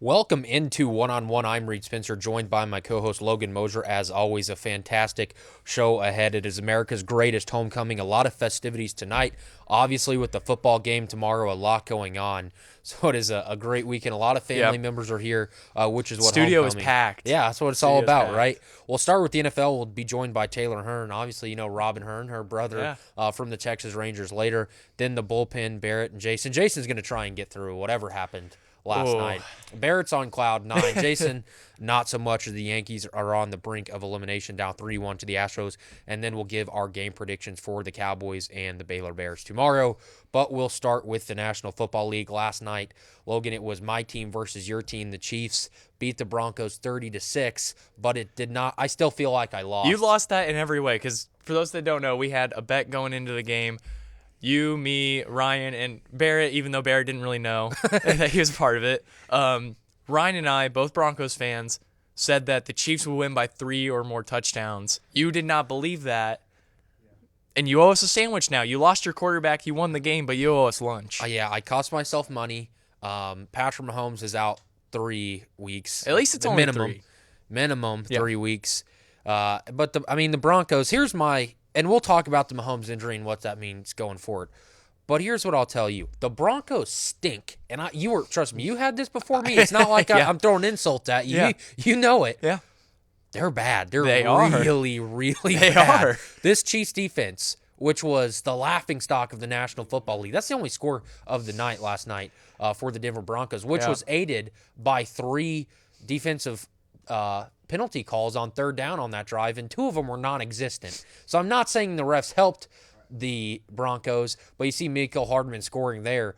Welcome into One on One. I'm Reed Spencer, joined by my co host Logan Mosier. As always, a fantastic show ahead. It is America's greatest homecoming. A lot of festivities tonight. Obviously, with the football game tomorrow, a lot going on. So it is a great weekend. A lot of family members are here, which is what Studio is homecoming. packed. Yeah, that's what it's all Studio's about, packed. right? We'll start with the NFL. We'll be joined by Taylor Hearn. Obviously, you know Robin Hearn, her brother from the Texas Rangers later. Then the bullpen, Barrett and Jason. Jason's going to try and get through whatever happened last night. Barrett's on cloud nine. Jason, not so much. The Yankees are on the brink of elimination, down 3-1 to the Astros. And then we'll give our game predictions for the Cowboys and the Baylor Bears tomorrow. But we'll start with the National Football League. Last night, Logan, it was my team versus your team. The Chiefs beat the Broncos 30-6, but it did not. I still feel like I lost. You lost that in every way because for those that don't know, we had a bet going into the game. You, me, Ryan, and Barrett, even though Barrett didn't really know that he was part of it. Ryan and I, both Broncos fans, said that the Chiefs would win by 3 or more touchdowns. You did not believe that. And you owe us a sandwich now. You lost your quarterback. You won the game, but you owe us lunch. Yeah, I cost myself money. Patrick Mahomes is out 3 weeks. At least it's the only minimum. 3. Minimum 3 weeks. But the Broncos, here's my, and we'll talk about the Mahomes injury and what that means going forward. But here's what I'll tell you. The Broncos stink. And trust me, you had this before me. It's not like I'm throwing insults at you. Yeah. You know it. Yeah. They're bad. They're They are. really, really They bad. are. This Chiefs defense, which was the laughingstock of the National Football League, that's the only score of the night last night for the Denver Broncos, which was aided by 3 defensive penalty calls on third down on that drive, and 2 of them were non-existent. So I'm not saying the refs helped the Broncos, but you see Mecole Hardman scoring there.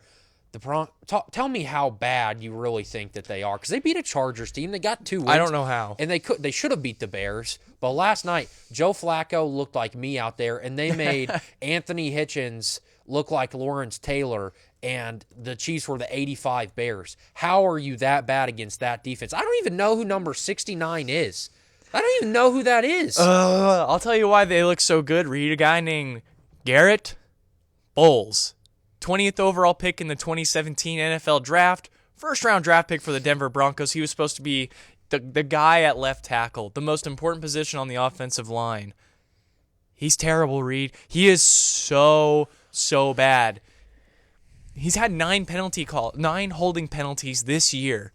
Tell me how bad you really think that they are, because they beat a Chargers team. They got 2 wins. I don't know how. And they should have beat the Bears. But last night, Joe Flacco looked like me out there, and they made Anthony Hitchens look like Lawrence Taylor, and the Chiefs were the 85 Bears. How are you that bad against that defense? I don't even know who number 69 is. I don't even know who that is. I'll tell you why they look so good. Read a guy named Garrett Bowles. 20th overall pick in the 2017 NFL Draft. First-round draft pick for the Denver Broncos. He was supposed to be the guy at left tackle, the most important position on the offensive line. He's terrible, Reed. He is so bad. He's had 9 holding penalties this year.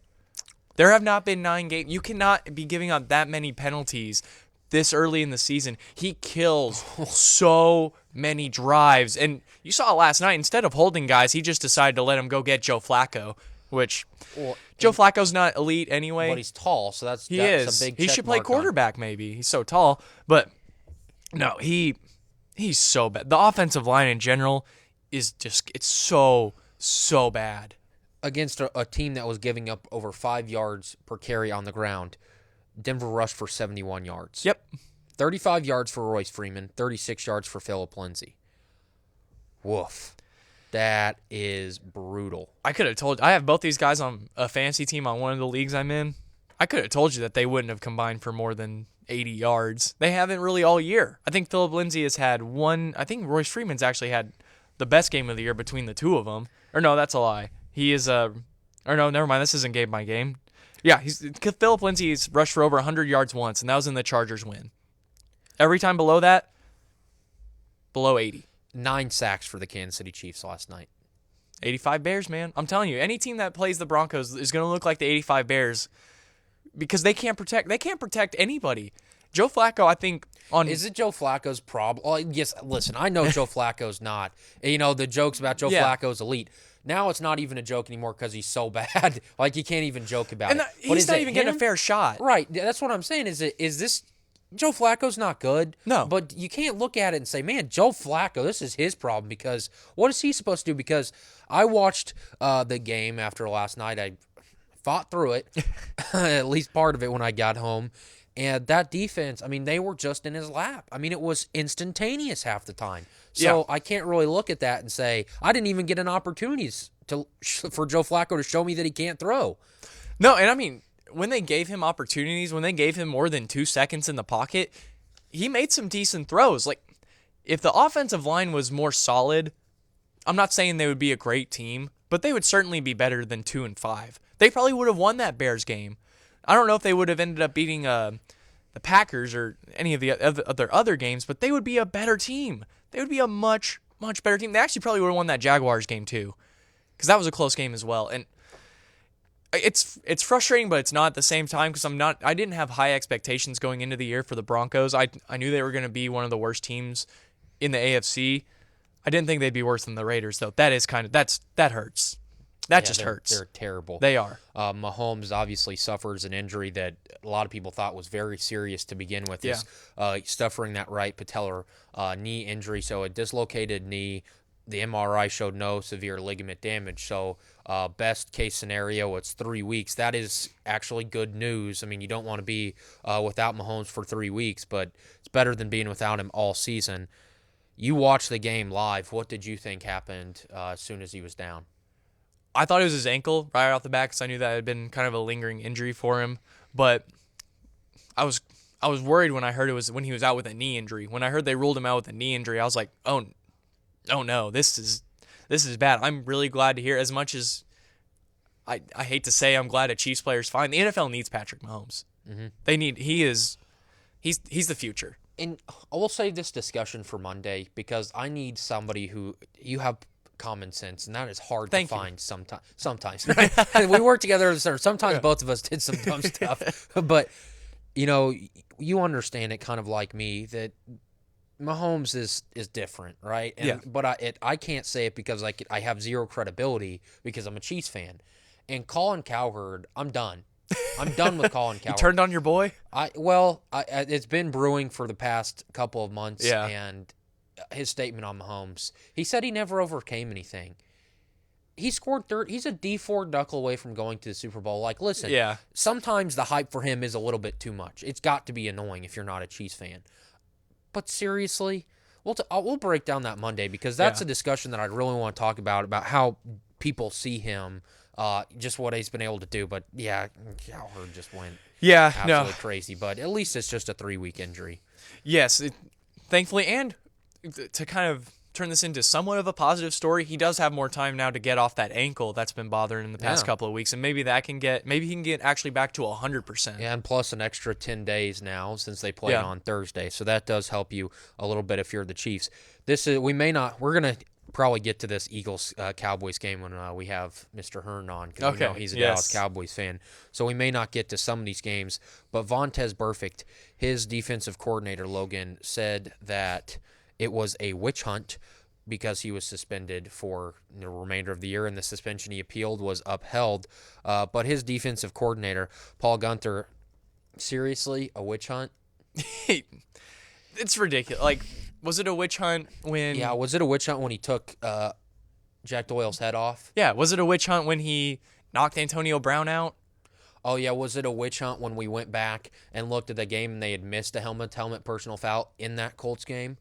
There have not been 9 games. You cannot be giving up that many penalties this early in the season. He kills so many drives. And you saw it last night. Instead of holding guys, he just decided to let him go get Joe Flacco, which Joe Flacco's not elite anyway. But he's tall, so that's He a is. big He check should play mark on. quarterback maybe. He's so tall. But no, he's so bad. The offensive line in general is just, it's so bad. Against a team that was giving up over 5 yards per carry on the ground, Denver rushed for 71 yards. Yep. 35 yards for Royce Freeman, 36 yards for Phillip Lindsay. Woof. That is brutal. I could have told you. I have both these guys on a fantasy team on one of the leagues I'm in. I could have told you that they wouldn't have combined for more than 80 yards. They haven't really all year. I think Phillip Lindsay has had one. I think Royce Freeman's actually had the best game of the year between the 2 of them. Or no, that's a lie. He is or no, never mind. This isn't game by game. Yeah, Phillip Lindsay's rushed for over 100 yards once, and that was in the Chargers win. Every time below that, below 80. 9 sacks for the Kansas City Chiefs last night. 85 Bears, man. I'm telling you, any team that plays the Broncos is going to look like the 85 Bears because they can't protect anybody. Joe Flacco, I think Is it Joe Flacco's problem? Well, yes, listen, I know Joe Flacco's not. You know, the jokes about Joe Flacco's elite. Now it's not even a joke anymore because he's so bad. Like, you can't even joke about it. He's not even getting a fair shot. Right. That's what I'm saying. Is this Joe Flacco's not good? No. But you can't look at it and say, man, Joe Flacco, this is his problem, because what is he supposed to do? Because I watched the game after last night. I fought through it, at least part of it when I got home. And that defense, I mean, they were just in his lap. I mean, it was instantaneous half the time. So I can't really look at that and say, I didn't even get an opportunity for Joe Flacco to show me that he can't throw. No, and I mean, when they gave him opportunities, when they gave him more than 2 seconds in the pocket, he made some decent throws. Like, if the offensive line was more solid, I'm not saying they would be a great team, but they would certainly be better than 2-5. They probably would have won that Bears game. I don't know if they would have ended up beating the Packers or any of the other games, but they would be a better team. They would be a much, much better team. They actually probably would have won that Jaguars game too, because that was a close game as well. And it's frustrating, but it's not at the same time, because I didn't have high expectations going into the year for the Broncos. I knew they were going to be one of the worst teams in the AFC. I didn't think they'd be worse than the Raiders, though. That hurts. That just hurts. They're terrible. They are. Mahomes obviously suffers an injury that a lot of people thought was very serious to begin with. Yeah. Suffering that right patellar knee injury, so a dislocated knee. The MRI showed no severe ligament damage. So best case scenario, it's 3 weeks. That is actually good news. I mean, you don't want to be without Mahomes for 3 weeks, but it's better than being without him all season. You watched the game live. What did you think happened as soon as he was down? I thought it was his ankle right off the bat, because I knew that had been kind of a lingering injury for him. But I was worried when I heard it was when he was out with a knee injury. When I heard they ruled him out with a knee injury, I was like, oh no, this is bad. I'm really glad to hear. As much as I hate to say, I'm glad a Chiefs player's fine. The NFL needs Patrick Mahomes. Mm-hmm. He's the future. And I will save this discussion for Monday, because I need somebody who you have common sense, and that is hard to find sometimes. Right? We work together, sometimes both of us did some dumb stuff, but you understand it kind of like me, that Mahomes is different, right? And, but I can't say it because I have zero credibility because I'm a Chiefs fan. And Colin Cowherd, I'm done. I'm done with Colin Cowherd. You turned on your boy? It's been brewing for the past couple of months, Yeah. and his statement on Mahomes, he said he never overcame anything. He scored third. He's a D4 duckle away from going to the Super Bowl. Like, listen, sometimes the hype for him is a little bit too much. It's got to be annoying if you're not a Chiefs fan. But seriously, we'll break down that Monday, because that's a discussion that I really want to talk about how people see him, just what he's been able to do. But Cowherd just went absolutely crazy. But at least it's just a 3-week injury. Yes, thankfully, and to kind of turn this into somewhat of a positive story, he does have more time now to get off that ankle that's been bothering him the past couple of weeks, and maybe he can get actually back to 100%. Yeah, and plus an extra 10 days now since they played on Thursday, so that does help you a little bit if you're the Chiefs. We're gonna probably get to this Eagles Cowboys game when we have Mr. Hearn on, because we know he's a Dallas Cowboys fan, so we may not get to some of these games. But Vontaze Burfict, his defensive coordinator Logan, said that it was a witch hunt because he was suspended for the remainder of the year, and the suspension he appealed was upheld. But his defensive coordinator, Paul Guenther, seriously, a witch hunt? It's ridiculous. Like, was it a witch hunt when... Yeah, was it a witch hunt when he took Jack Doyle's head off? Yeah, was it a witch hunt when he knocked Antonio Brown out? Oh, yeah, was it a witch hunt when we went back and looked at the game and they had missed a helmet personal foul in that Colts game?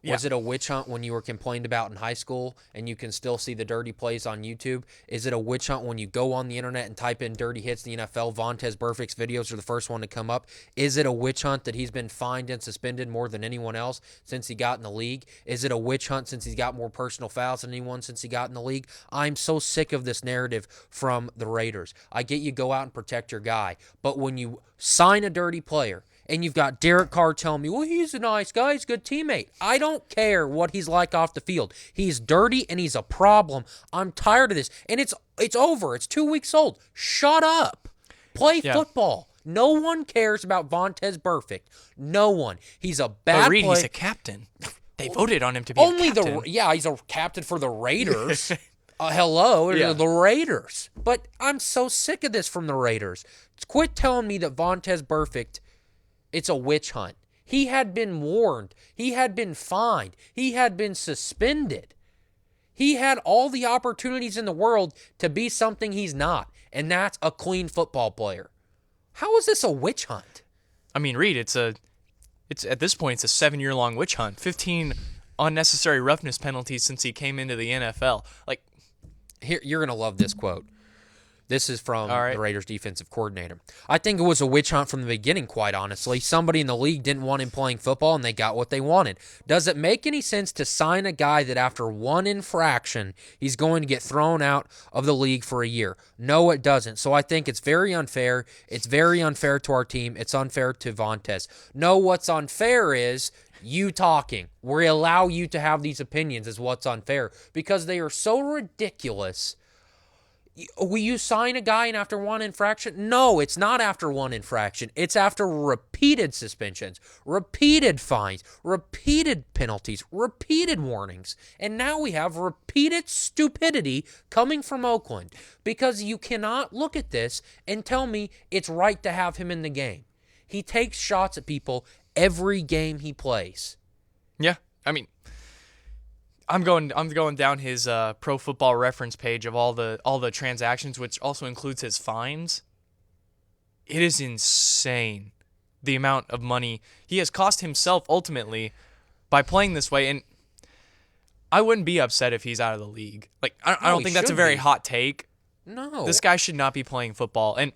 Yeah. Was it a witch hunt when you were complained about in high school and you can still see the dirty plays on YouTube? Is it a witch hunt when you go on the internet and type in dirty hits in the NFL? Vontaze Burfict's videos are the first one to come up. Is it a witch hunt that he's been fined and suspended more than anyone else since he got in the league? Is it a witch hunt since he's got more personal fouls than anyone since he got in the league? I'm so sick of this narrative from the Raiders. I get you go out and protect your guy, but when you sign a dirty player, and you've got Derek Carr telling me, well, he's a nice guy, he's a good teammate. I don't care what he's like off the field. He's dirty and he's a problem. I'm tired of this. And it's over. It's 2 weeks old. Shut up. Play football. No one cares about Vontaze Burfict. No one. He's a bad player. He's a captain. They voted on him to be a captain. He's a captain for the Raiders. The Raiders. But I'm so sick of this from the Raiders. Quit telling me that Vontaze Burfict, it's a witch hunt. He had been warned. He had been fined. He had been suspended. He had all the opportunities in the world to be something he's not, and that's a clean football player. How is this a witch hunt? I mean, Reed, it's at this point, it's a 7-year-long witch hunt. 15 unnecessary roughness penalties since he came into the NFL. Like, here, you're going to love this quote. This is from All right. the Raiders defensive coordinator. I think it was a witch hunt from the beginning, quite honestly. Somebody in the league didn't want him playing football, and they got what they wanted. Does it make any sense to sign a guy that after one infraction, he's going to get thrown out of the league for a year? No, it doesn't. So I think it's very unfair. It's very unfair to our team. It's unfair to Vontaze. No, what's unfair is you talking. We allow you to have these opinions is what's unfair because they are so ridiculous. Will you sign a guy and after one infraction? No, it's not after one infraction. It's after repeated suspensions, repeated fines, repeated penalties, repeated warnings. And now we have repeated stupidity coming from Oakland because you cannot look at this and tell me it's right to have him in the game. He takes shots at people every game he plays. Yeah, I mean, I'm going down his Pro Football Reference page of all the transactions, which also includes his fines. It is insane the amount of money he has cost himself ultimately by playing this way. And I wouldn't be upset if he's out of the league. Like I don't think that's a very hot take. No, this guy should not be playing football. And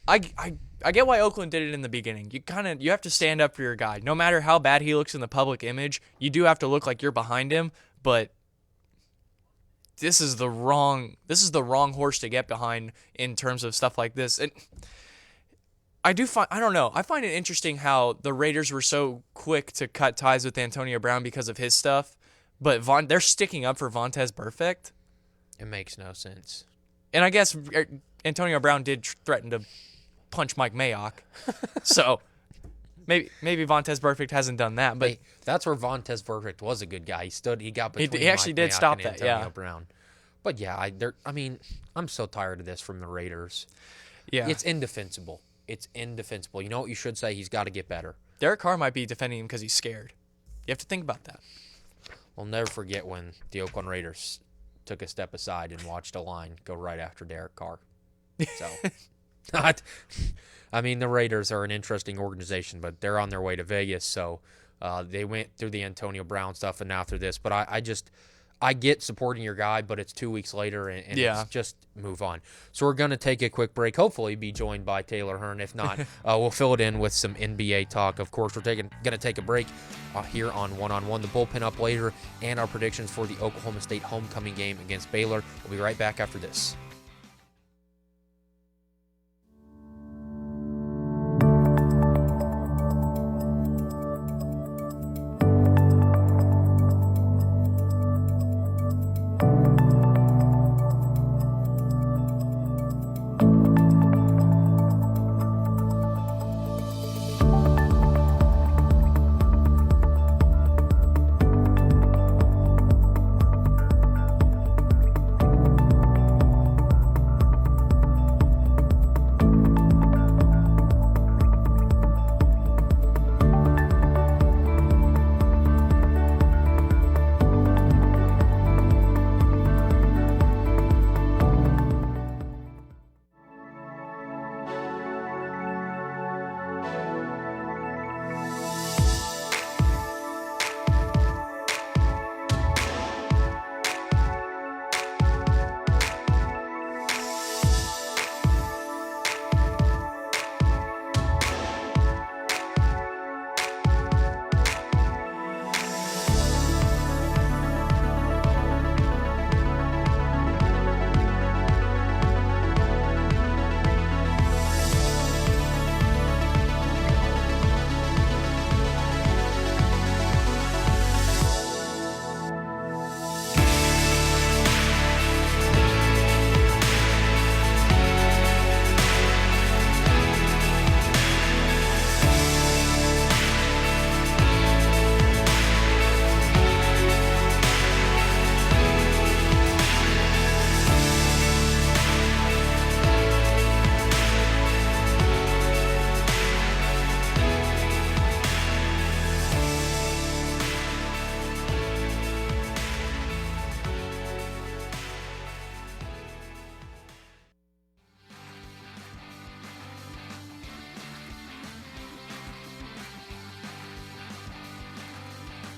I get why Oakland did it in the beginning. You have to stand up for your guy. No matter how bad he looks in the public image, you do have to look like you're behind him, but this is the wrong horse to get behind in terms of stuff like this. And I find it interesting how the Raiders were so quick to cut ties with Antonio Brown because of his stuff, but they're sticking up for Vontaze Burfict. It makes no sense. And I guess Antonio Brown did threaten to punch Mike Mayock. So maybe Vontaze Burfict hasn't done that, but that's where Vontaze Burfict was a good guy. He got between he actually Mike did Mayock stop and that, Antonio yeah. Brown. But yeah, I'm so tired of this from the Raiders. Yeah. It's indefensible. It's indefensible. You know what you should say? He's got to get better. Derek Carr might be defending him because he's scared. You have to think about that. I'll never forget when the Oakland Raiders took a step aside and watched a line go right after Derek Carr. So, I mean, the Raiders are an interesting organization, but they're on their way to Vegas. So they went through the Antonio Brown stuff and now through this. But I get supporting your guy, but it's 2 weeks later, and it's just move on. So we're going to take a quick break, hopefully be joined by Taylor Hearn. If not, we'll fill it in with some NBA talk. Of course, we're going to take a break here on One-on-One, the bullpen up later, and our predictions for the Oklahoma State homecoming game against Baylor. We'll be right back after this.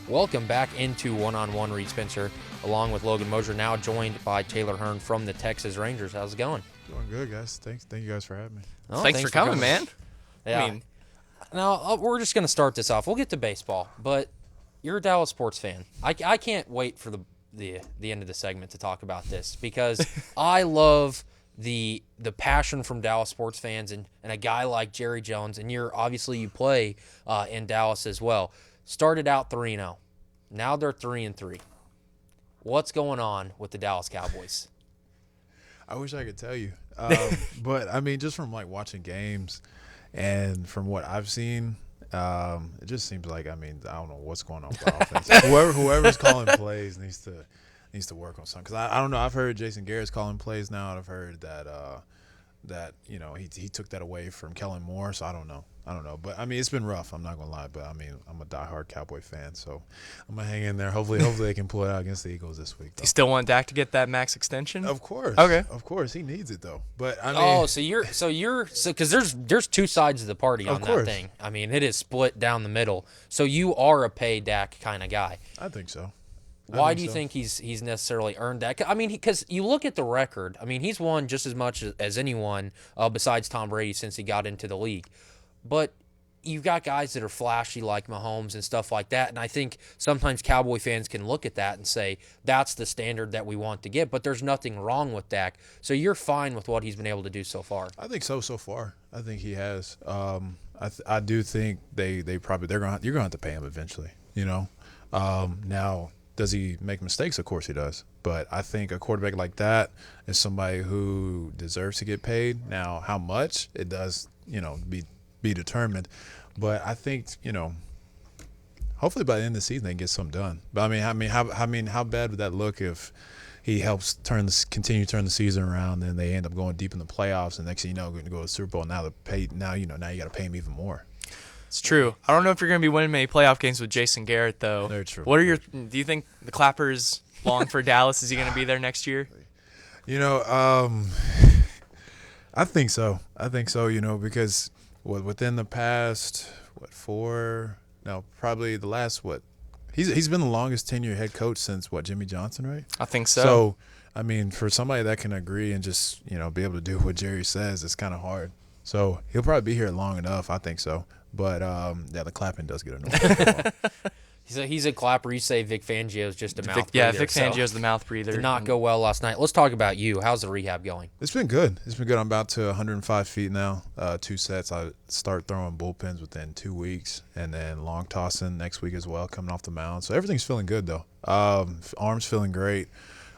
Welcome back into One-on-One. Reed Spencer, along with Logan Mosier, now joined by Taylor Hearn from the Texas Rangers. How's it going? Doing good, guys. Thank you guys for having me. Oh, thanks for coming, man. Yeah. I mean, now we're just gonna start this off. We'll get to baseball, but you're a Dallas sports fan. I can't wait for the end of the segment to talk about this because I love the passion from Dallas sports fans and a guy like Jerry Jones, and you play in Dallas as well. Started out 3-0. Now they're 3-3. What's going on with the Dallas Cowboys? I wish I could tell you, but I mean, just from like watching games and from what I've seen, it just seems like I don't know what's going on with the offense. Whoever's calling plays needs to work on something. Because I don't know. I've heard Jason Garrett's calling plays now, and I've heard that he took that away from Kellen Moore. So I don't know. But I mean, it's been rough. I'm not gonna lie. But I mean, I'm a diehard Cowboy fan, so I'm gonna hang in there. Hopefully they can pull it out against the Eagles this week. Though. you still want Dak to get that max extension? Of course. Okay. Of course, he needs it though. But I mean, so because there's two sides of the party on that thing. I mean, it is split down the middle. So you are a pay Dak kind of guy. I think so. Why do you think he's necessarily earned that? I mean, because you look at the record. I mean, he's won just as much as anyone besides Tom Brady since he got into the league. But you've got guys that are flashy like Mahomes and stuff like that. And I think sometimes Cowboy fans can look at that and say, that's the standard that we want to get. But there's nothing wrong with Dak. So you're fine with what he's been able to do so far. I think so far. I think he has. I do think you're gonna have to pay him eventually. You know, now does he make mistakes? Of course he does. But I think a quarterback like that is somebody who deserves to get paid. Now, how much it does, be determined. But I think hopefully by the end of the season they can get something done. But how bad would that look if he helps continue to turn the season around, and they end up going deep in the playoffs, and next thing you know, going to go to the Super Bowl. Now you got to pay him even more. It's true. I don't know if you're going to be winning many playoff games with Jason Garrett, though. Very true. Do you think the Clappers long for Dallas? Is he going to be there next year? I think so. Because within the past, probably the last, he's been the longest tenured head coach since, Jimmy Johnson, right? I think so. So, I mean, for somebody that can agree and just, be able to do what Jerry says, it's kind of hard. So he'll probably be here long enough, I think so. But, the clapping does get annoying. He's a clapper. You say Vic Fangio's just a mouth breather. Yeah, Vic Fangio's the mouth breather. Did not go well last night. Let's talk about you. How's the rehab going? It's been good. I'm about to 105 feet now. 2 sets. I start throwing bullpens within 2 weeks, and then long tossing next week as well, coming off the mound. So everything's feeling good, though. Arms feeling great.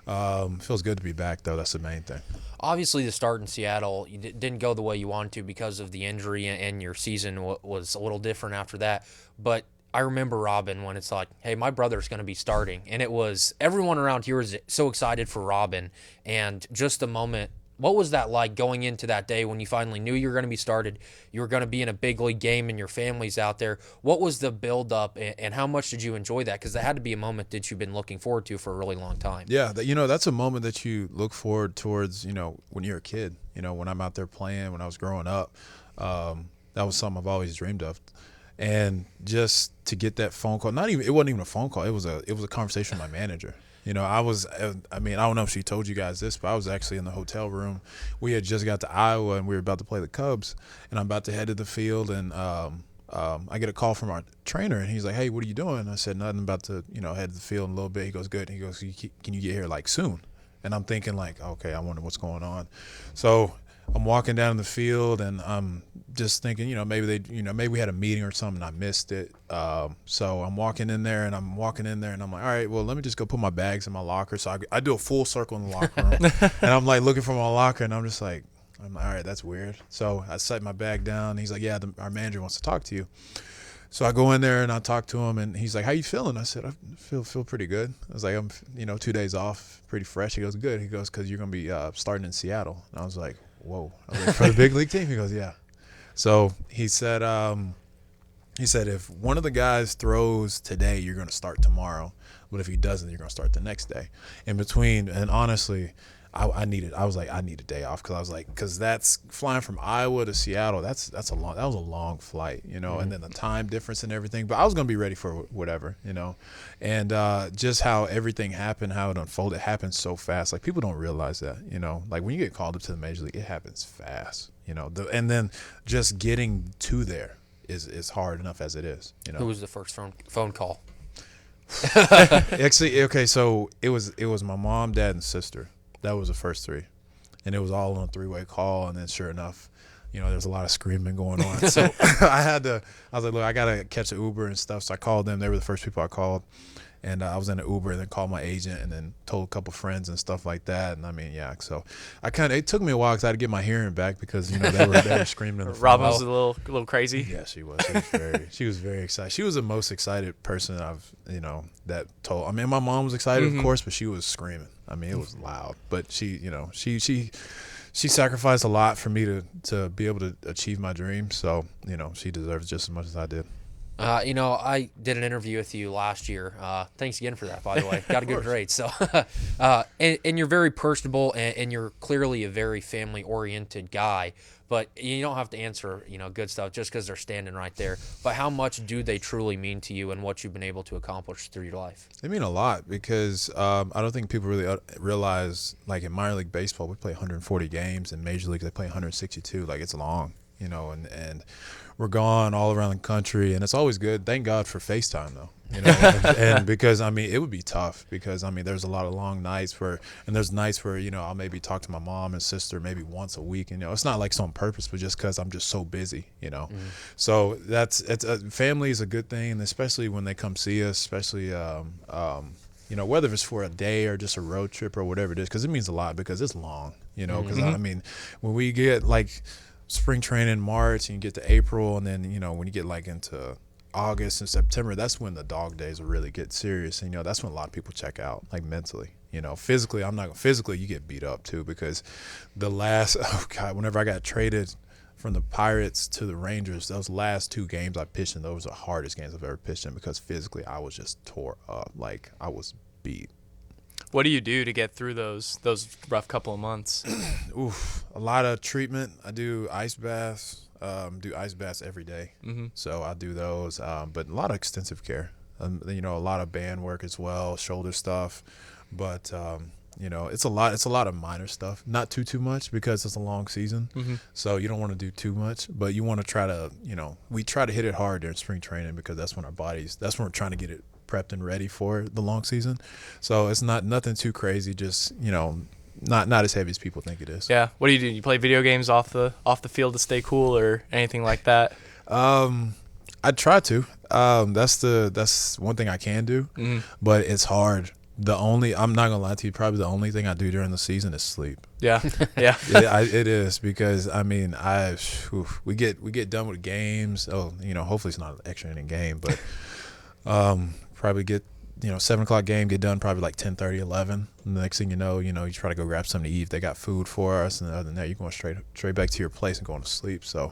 Feels good to be back, though. That's the main thing. Obviously, the start in Seattle didn't go the way you wanted to because of the injury, and your season was a little different after that. But I remember, Robin, when it's like, hey, my brother's going to be starting. And it was everyone around here was so excited for Robin. And just the moment, what was that like going into that day when you finally knew you were going to be started, you were going to be in a big league game and your family's out there? What was the build-up, and how much did you enjoy that? Because that had to be a moment that you've been looking forward to for a really long time. Yeah, that's a moment that you look forward towards, when you're a kid. When I'm out there playing, when I was growing up, that was something I've always dreamed of. And just to get that phone call, it wasn't even a phone call. It was a conversation with my manager. I don't know if she told you guys this, but I was actually in the hotel room. We had just got to Iowa, and we were about to play the Cubs, and I'm about to head to the field, and I get a call from our trainer, and he's like, hey, what are you doing? I said, nothing, about to, head to the field in a little bit. He goes, good. He goes, can you get here, soon? And I'm thinking, okay, I wonder what's going on. So I'm walking down the field, and I'm just thinking, maybe we had a meeting or something, and I missed it. So I'm walking in there, and I'm like, all right, well, let me just go put my bags in my locker. So I do a full circle in the locker room, and I'm looking for my locker, and I'm all right, that's weird. So I set my bag down. He's like, yeah, our manager wants to talk to you. So I go in there and I talk to him, and he's like, how you feeling? I said, I feel pretty good. I was like, I'm 2 days off, pretty fresh. He goes, good. He goes, because you're going to be starting in Seattle. And I was like, whoa. I was like, for the big league team? He goes, yeah. So he said if one of the guys throws today, you're going to start tomorrow. But if he doesn't, you're going to start the next day. And honestly, I was like, I need a day off, because that's flying from Iowa to Seattle. That was a long flight, and then the time difference and everything. But I was gonna be ready for whatever, and just how everything happened, how it unfolded, it happened so fast. Like, people don't realize that, like when you get called up to the major league, it happens fast, and then just getting to there is hard enough as it is. Who was the first phone call? Actually, okay, so it was my mom, dad, and sister. That was the first three, and it was all on a 3-way call. And then, sure enough, there's a lot of screaming going on. So I was like, look, I gotta catch an Uber and stuff. So I called them. They were the first people I called, and I was in an Uber, and then called my agent, and then told a couple friends and stuff like that. And I mean, yeah. So it took me a while because I had to get my hearing back because they were screaming in the phone. Robin was a little crazy. Yeah, she was. She was very excited. She was the most excited person that told. I mean, my mom was excited, of course, but she was screaming. I mean, it was loud. But she sacrificed a lot for me to be able to achieve my dream. So, she deserves just as much as I did. I did an interview with you last year. Thanks again for that, by the way. Got a good grade. So, and you're very personable, and you're clearly a very family-oriented guy. But you don't have to answer, good stuff just because they're standing right there. But how much do they truly mean to you and what you've been able to accomplish through your life? They mean a lot because I don't think people really realize, like in minor league baseball, we play 140 games. In major league, they play 162. Like, it's long, and we're gone all around the country, and it's always good. Thank God for FaceTime, though. And because, I mean, it would be tough because, I mean, there's a lot of long nights and there's nights where, I'll maybe talk to my mom and sister maybe once a week. And, it's not like it's on purpose, but just because I'm just so busy, So family is a good thing, and especially when they come see us, especially, whether it's for a day or just a road trip or whatever it is, because it means a lot because it's long, because, I mean, when we get, like, spring training in March and you get to April, and then, when you get, like, into August and September, that's when the dog days will really get serious, and that's when a lot of people check out, like, mentally. Physically, you get beat up too, because whenever I got traded from the Pirates to the Rangers, those last 2 games I pitched in, those were the hardest games I've ever pitched in, because physically I was just tore up, like I was beat. What do you do to get through those rough couple of months? Oof, a lot of treatment. I do ice baths. Do ice baths every day. So I do those, but a lot of extensive care. A lot of band work as well, shoulder stuff. But it's a lot of minor stuff. Not too much because it's a long season. So you don't want to do too much, but you want to try to we try to hit it hard during spring training because that's when we're trying to get it prepped and ready for the long season. So it's nothing too crazy. Just not as heavy as people think it is. Yeah. What do? You play video games off the field to stay cool or anything like that? I try to. That's one thing I can do, but it's hard. I'm not gonna lie to you, probably the only thing I do during the season is sleep. Yeah. Yeah. It is because I mean we get done with games. Hopefully it's not an extra inning game, but probably get 7 o'clock game, get done probably like 10:30, 11. And the next thing you know, you try to go grab something to eat. They got food for us, and other than that, you're going straight back to your place and going to sleep. So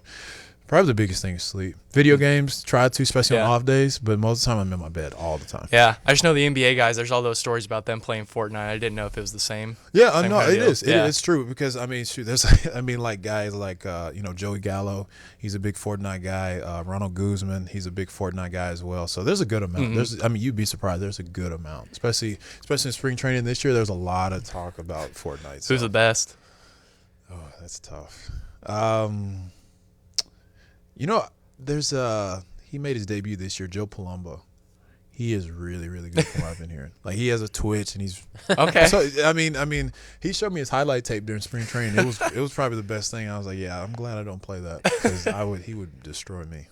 probably the biggest thing is sleep. Video games, try to, especially on off days, but most of the time I'm in my bed all the time. Yeah, I just know the NBA guys, there's all those stories about them playing Fortnite. I didn't know if it was the same. Yeah, no, it is. It's true because, I mean, there's, like guys like, Joey Gallo, he's a big Fortnite guy. Ronald Guzman, he's a big Fortnite guy as well. So there's a good amount. You'd be surprised. There's a good amount, especially in spring training this year. There's a lot of talk about Fortnite. Who's the best? Oh, that's tough. He made his debut this year, Joe Palumbo. He is really, really good from what I've been hearing. Like, he has a Twitch, and he's okay. So I mean, he showed me his highlight tape during spring training. It was probably the best thing. I was like, yeah, I'm glad I don't play that because he would destroy me.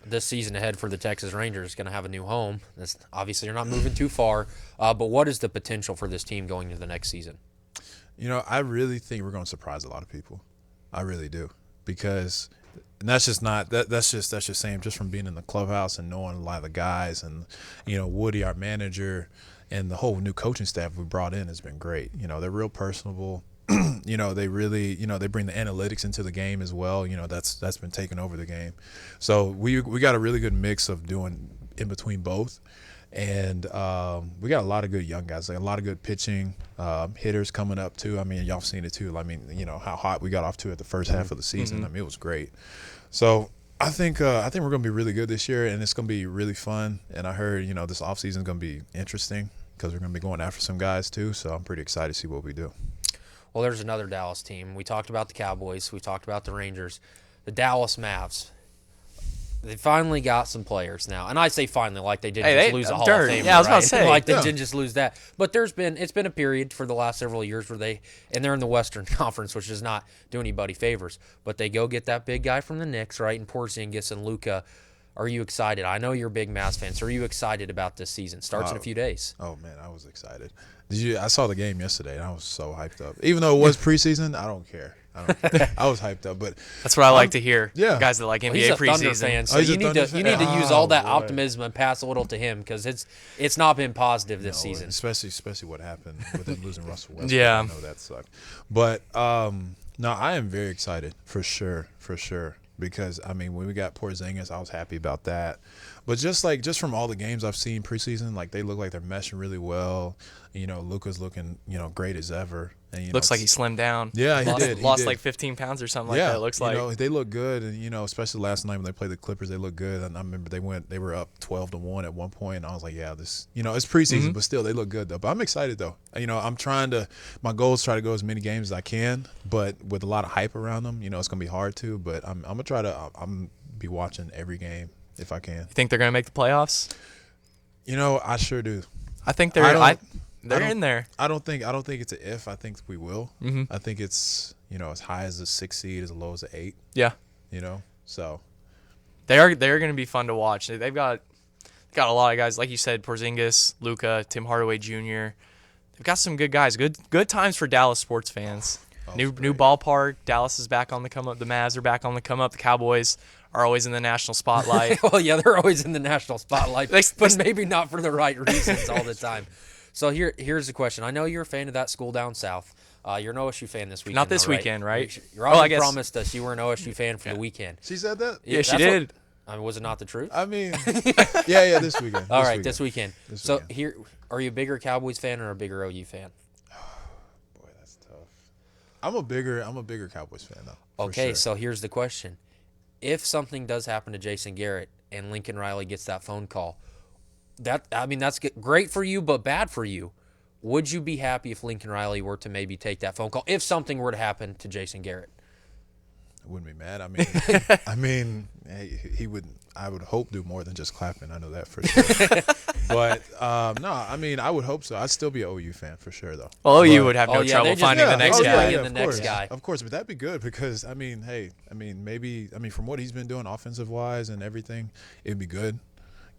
This season ahead for the Texas Rangers is going to have a new home. Obviously, you're not moving too far. But what is the potential for this team going into the next season? I really think we're going to surprise a lot of people. I really do, because. And that's just saying just from being in the clubhouse and knowing a lot of the guys and, Woody, our manager, and the whole new coaching staff we brought in has been great. They're real personable. They really, they bring the analytics into the game as well. That's been taking over the game. So we got a really good mix of doing in between both. And we got a lot of good young guys, like a lot of good pitching, hitters coming up too. I mean, y'all seen it too. I mean, you know how hot we got off to at the first half of the season. I mean, it was great. So I think we're gonna be really good this year, and it's gonna be really fun. And I heard, you know, this offseason is gonna be interesting because we're gonna be going after some guys too. So I'm pretty excited to see what we do. Well, there's another Dallas team. We talked about the Cowboys. We talked about the Rangers. The Dallas Mavs. They finally got some players now, and I say finally, like they didn't just lose a Hall of Famer. Yeah, I was about to say, like they didn't just lose that. But it's been a period for the last several years where they're in the Western Conference, which does not do anybody favors. But they go get that big guy from the Knicks, right? And Porzingis and Luka. Are you excited? I know you're a big Mavs fan, so are you excited about this season? Starts in a few days. Oh man, I was excited. I saw the game yesterday, and I was so hyped up. Even though it was preseason, I don't care. I was hyped up, but that's what I like to hear. Yeah, guys that like NBA he's a preseason. Thunder fan, so you need to use all that optimism and pass a little to him because it's not been positive this season. Especially what happened with them losing Russell Westbrook. Yeah, I know that sucked. But no, I am very excited for sure. Because I mean, when we got Porzingis, I was happy about that. But just from all the games I've seen preseason, like they look like they're meshing really well. You know, Luka's looking, you know, great as ever. And, looks like he slimmed down. Yeah, he did. Lost like 15 pounds or something like that. It looks like. You know, they look good, and you know, especially last night when they played the Clippers, they look good. And I remember they were up 12-1 at one point, and I was like, yeah, this, you know, it's preseason, but still they look good though. But I'm excited though. You know, my goal is try to go as many games as I can, but with a lot of hype around them, you know, it's gonna be hard to. But I'm gonna be watching every game if I can. You think they're gonna make the playoffs? You know, I sure do. I think they're in there. I don't think it's a if. I think we will. I think it's, you know, as high as a 6 seed, as low as an 8. Yeah. You know, so they're going to be fun to watch. They've got a lot of guys, like you said, Porzingis, Luka, Tim Hardaway Jr. They've got some good guys. Good times for Dallas sports fans. New ballpark. Dallas is back on the come up. The Mavs are back on the come up. The Cowboys are always in the national spotlight. Well, yeah, they're always in the national spotlight, but maybe not for the right reasons all the time. So here's the question. I know you're a fan of that school down south. You're an OSU fan this weekend. Not this right? weekend, right? You already promised us you were an OSU fan for the weekend. She said that? Yeah, she did. I mean, was it not the truth? I mean, yeah, this weekend. All right, this weekend. So here, are you a bigger Cowboys fan or a bigger OU fan? Boy, that's tough. I'm a bigger Cowboys fan though. Okay, sure. So here's the question. If something does happen to Jason Garrett and Lincoln Riley gets that phone call, that's great for you, but bad for you. Would you be happy if Lincoln Riley were to maybe take that phone call if something were to happen to Jason Garrett? I wouldn't be mad. I mean, he would. I would hope do more than just clapping. I know that for sure. But no, I mean, I would hope so. I'd still be an OU fan for sure, though. Well, OU would have no trouble finding the next guy. Of course, but that'd be good because I mean, from what he's been doing offensive wise and everything, it'd be good.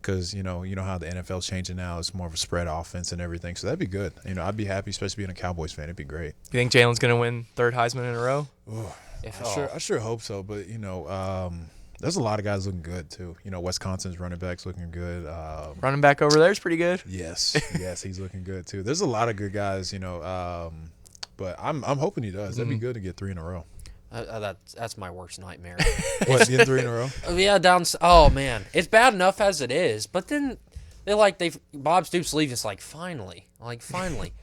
Because, you know how the NFL's changing now. It's more of a spread offense and everything. So that'd be good. You know, I'd be happy, especially being a Cowboys fan. It'd be great. You think Jalen's going to win third Heisman in a row? I sure hope so. But, you know, there's a lot of guys looking good, too. You know, Wisconsin's running back's looking good. Running back over there is pretty good. Yes, he's looking good, too. There's a lot of good guys, you know. But I'm hoping he does. That'd be good to get 3 in a row. That's my worst nightmare. What, getting 3 in a row? Yeah, oh man, it's bad enough as it is. But then Bob Stoops leaves. It's like finally.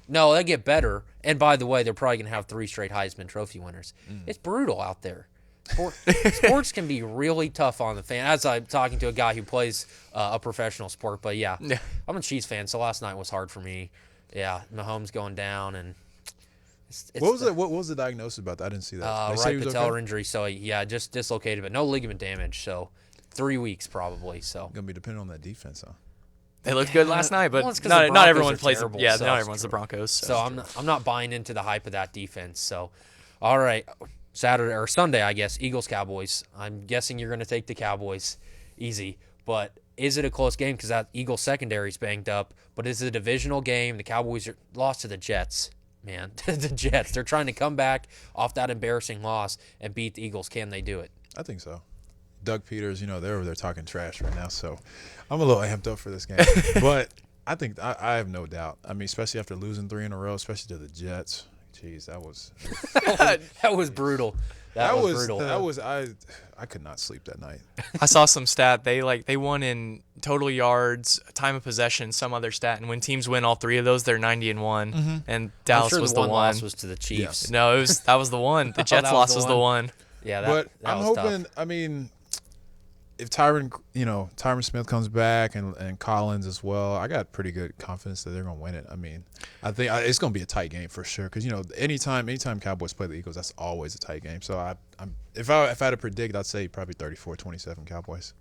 No, they get better. And by the way, they're probably gonna have 3 straight Heisman Trophy winners. It's brutal out there. Sports can be really tough on the fan. As I'm talking to a guy who plays a professional sport, but yeah, I'm a Chiefs fan, so last night was hard for me. Yeah, Mahomes going down and. What was the diagnosis about that? I didn't see that. Right patellar injury. So yeah, just dislocated, but no ligament damage. So 3 weeks probably. So gonna be depending on that defense, huh? They looked good last night, but not everyone plays. Terrible, not everyone's the Broncos. So I'm not buying into the hype of that defense. So all right, Saturday or Sunday, I guess Eagles Cowboys. I'm guessing you're gonna take the Cowboys, easy. But is it a close game because that Eagles secondary's banged up? But is it a divisional game? The Cowboys lost to the Jets. Man, the Jets, they're trying to come back off that embarrassing loss and beat the Eagles. Can they do it? I think so. Doug Peters, you know, they're over there talking trash right now, so I'm a little amped up for this game. But I think I have no doubt. I mean, especially after losing 3 in a row, especially to the Jets. Jeez, that was That was brutal. That was brutal. I could not sleep that night. I saw some stat. They won in total yards, time of possession, some other stat. And when teams win all three of those, they're 90-1. And Dallas I'm sure was the the one one. loss was to the Chiefs. Yes. No, that was the one. The Jets that loss was was the the one. one. Yeah, But that I'm was hoping. tough. I mean, if Tyron Smith comes back and Collins as well, I got pretty good confidence that they're gonna win it. I mean, I think it's gonna be a tight game for sure. Because anytime Cowboys play the Eagles, that's always a tight game. So if I had to predict, I'd say probably 34-27 Cowboys.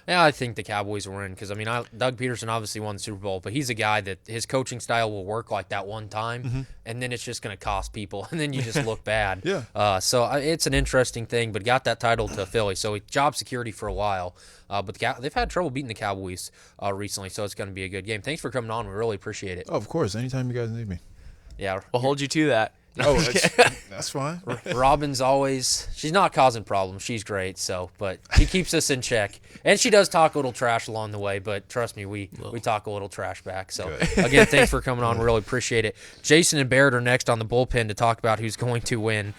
Yeah, I think the Cowboys will win because, I mean, Doug Peterson obviously won the Super Bowl, but he's a guy that his coaching style will work like that one time, and then it's just going to cost people, and then you just look bad. Yeah. So it's an interesting thing, but got that title to Philly. So job security for a while, but they've had trouble beating the Cowboys recently, so it's going to be a good game. Thanks for coming on. We really appreciate it. Oh, of course. Anytime you guys need me. Yeah. We'll hold you to that. Oh, that's fine. Robin's she's not causing problems. She's great, but she keeps us in check. And she does talk a little trash along the way, but trust me, we talk a little trash back. So, again, thanks for coming on. We really appreciate it. Jason and Barrett are next on the bullpen to talk about who's going to win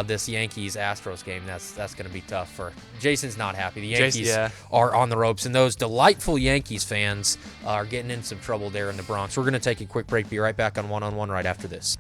this Yankees-Astros game. That's going to be tough for Jason's not happy. The Yankees are on the ropes, and those delightful Yankees fans are getting in some trouble there in the Bronx. We're going to take a quick break. Be right back on One-on-One right after this.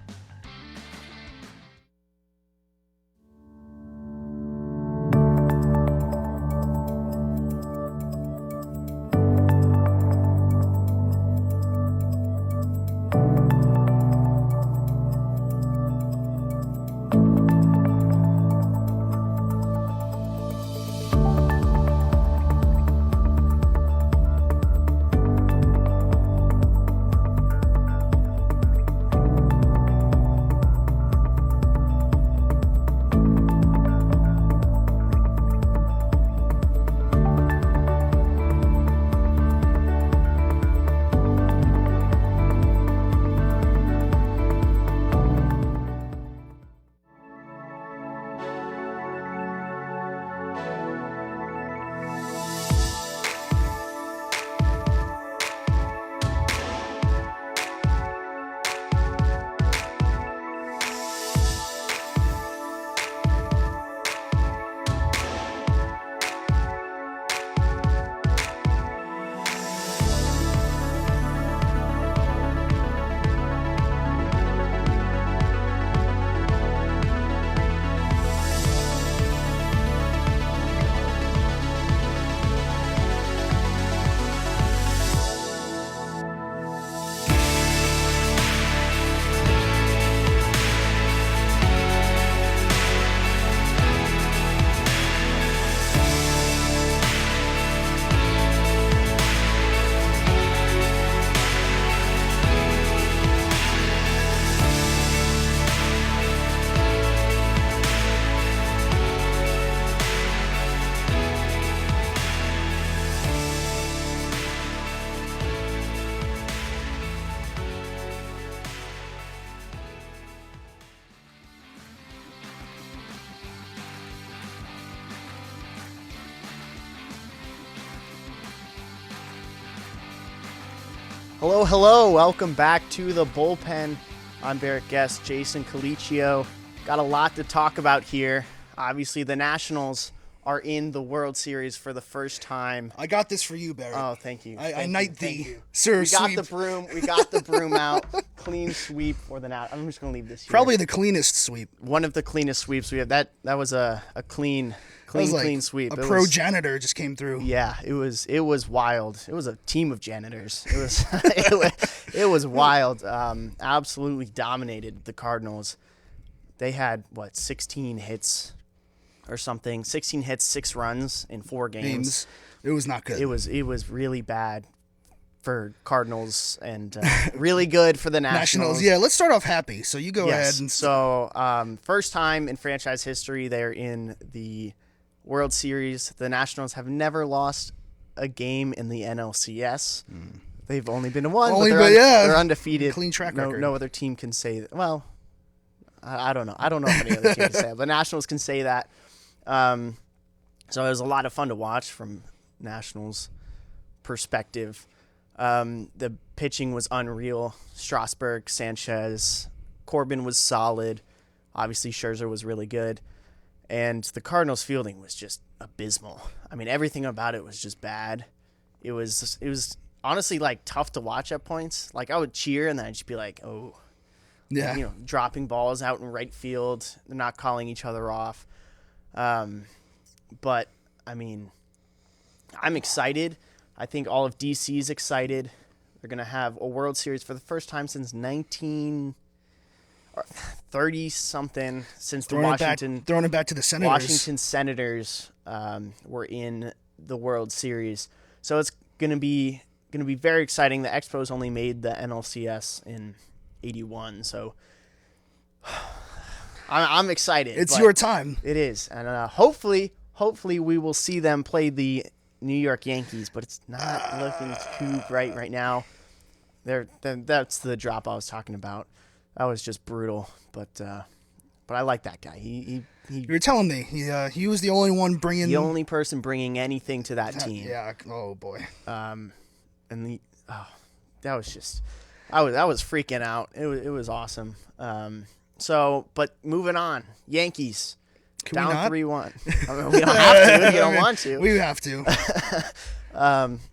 Hello. Welcome back to the bullpen. I'm Barrett Guest, Jason Colicchio. Got a lot to talk about here. Obviously, the Nationals are in the World Series for the first time. I got this for you, Barrett. Oh, thank you. I knight thee, sir. We got sweep. the broom. We got the broom out. Clean sweep for the Nationals. I'm just gonna leave this here. Probably the cleanest sweep. One of the cleanest sweeps we have. That was a clean sweep. A pro janitor just came through. Yeah, it was wild. It was a team of janitors. It was it was wild. Absolutely dominated the Cardinals. They had 16 hits or something. 16 hits, 6 runs in 4 games. It was not good. It was really bad for Cardinals and really good for the Nationals. Yeah, let's start off happy. So you go ahead and so first time in franchise history they're in the World Series. The Nationals have never lost a game in the NLCS. They've only been to one, but they're undefeated. Clean track record. No other team can say that. Well, I don't know. I don't know if any other team can say that. The Nationals can say that. So it was a lot of fun to watch from Nationals' perspective. The pitching was unreal. Strasburg, Sanchez, Corbin was solid. Obviously, Scherzer was really good. And the Cardinals' fielding was just abysmal. I mean, everything about it was just bad. It was honestly like tough to watch at points. Like I would cheer and then I'd just be like, oh, Yeah. you know, dropping balls out in right field. They're not calling each other off. But I mean, I'm excited. I think all of DC's excited. They're gonna have a World Series for the first time since 1930 something. Since the Throwing it back to the Senators. Washington Senators were in the World Series, so it's gonna be very exciting. The Expos only made the NLCS in '81, so I'm excited. It's but your time. It is, and hopefully we will see them play the New York Yankees, but it's not looking too bright right now. That's the drop I was talking about. That was just brutal, but I like that guy. He You were telling me he was the only one bringing the only person bringing anything to that team. Yeah. Oh boy. And that was just I was freaking out. It was awesome. But moving on, Yankees Can we down not? 3-1. I mean, we don't have to. We don't want to. We have to.